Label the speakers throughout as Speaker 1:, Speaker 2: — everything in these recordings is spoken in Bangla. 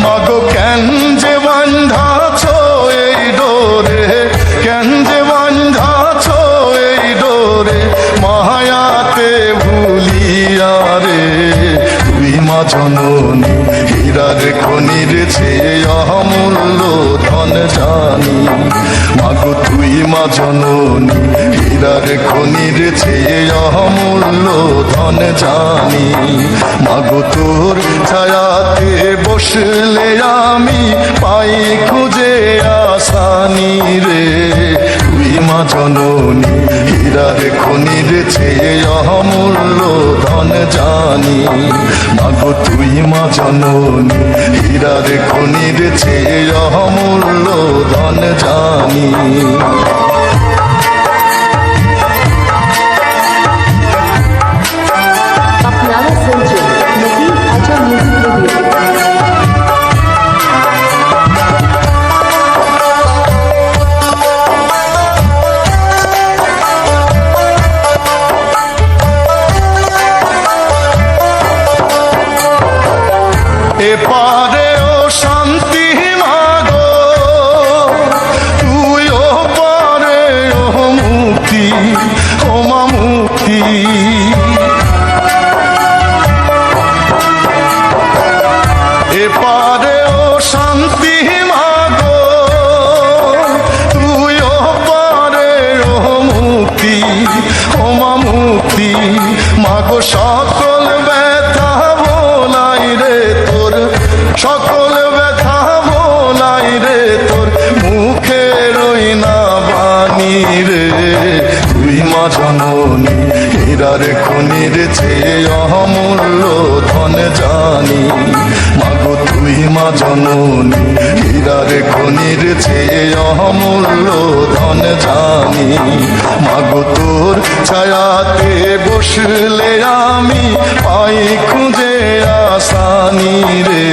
Speaker 1: মাগো কেন যে বান্ধাছ এই ডোরে, কেন যে বান্ধাছ এই ডোরে, মায়াতে ভুলিয়া রে। তুই মা জননী হীরার খনির চেয়ে অমূল্য ধন জানি। মাগো তুই মা জননী হীরার খনির চেয়ে অমূল্য ধন জানি। মাগো তোর ছায়াতে বসলে আমি পাই খুঁজে আসানি রে। তুই মা জননী হীরার খনির চেয়ে অমূল্য ধন জানি। মাগো তুই মা জননী হীরার খনির চেয়ে অমূল্য ধন জানি। এপারে ও শান্তি মাগো, তুই ও পারে ও মুক্তি, ও মা মুক্তি। এপারে ও শান্তি মাগো, তুই ও পারে ও মুক্তি, ও মা মুক্তি। মাগো সকল ব্যথা ভোলাই রে তোর, সকল ব্যথা ভোলাই রে তোর, মুখে রই না বাণী রে। তুই মা জননী হীরার খনির চেয়ে অমূল্য ধন জানি। মাগো তুই মা জননী হীরার খনির চেয়ে অমূল্য ধন জানি। মাগো তোর ছায়াতে বসলে আমি পাই খুঁজে আসানি রে।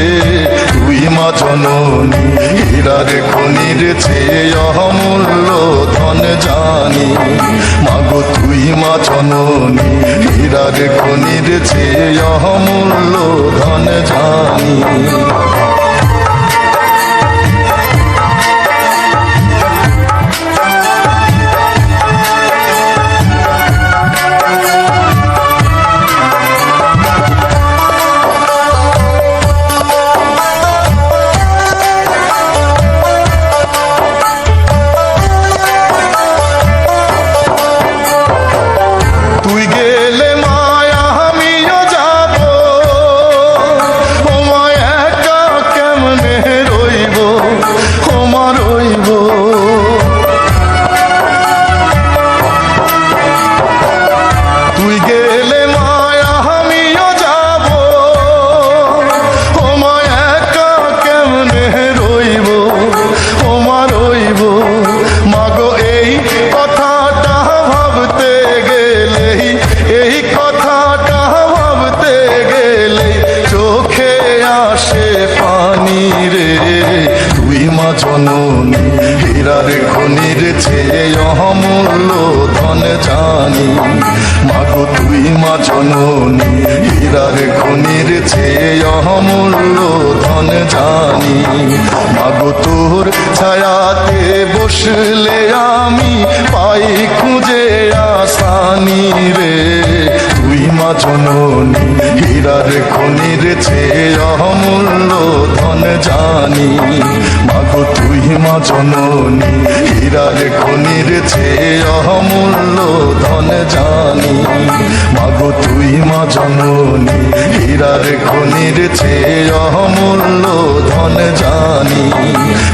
Speaker 1: তুই মা জননী হীরার খনির চেয়ে অমূল্য ধন জানি। মাগো তুই মা জননী হীরার খনির চেয়ে অমূল্য ধন জানি। তুই গেলে মায়া আমিও যাব, ও মায়া একা কেমনে রইব, ও মা রইব। তুই গেলে মায়া আমিও যাব, ও মায়া একা কেমনে রইব, ও মা রইব। মাগো এই কথাটা ভাবতে গেলেই, এই কথাটা ভাবতে গেলেই চোখে আসে পানি রে। তুই মা জননী হীরার খনির চেয়ে অমূল্য ধন জানি। মাগো তুই মা জননী হীরার খনির চেয়ে অমূল্য ধন জানি। মাগো তোর ছায়াতে বসলে আমি পাই খুঁজে আসানি রে। তুই মা জননী হীরার খনির চেয়ে অমূল্য ধন জানি। মাগো তুই মা জননী হীরার খনির চেয়ে অমূল্য ধন জানি। মাগো তুই মা জননী হীরার খনির চেয়ে অমূল্য ধন জানি।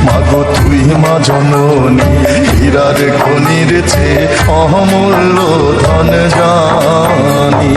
Speaker 1: মাগো তুই মা জননী হীরার খনির চেয়ে অমূল্য ধন জানি।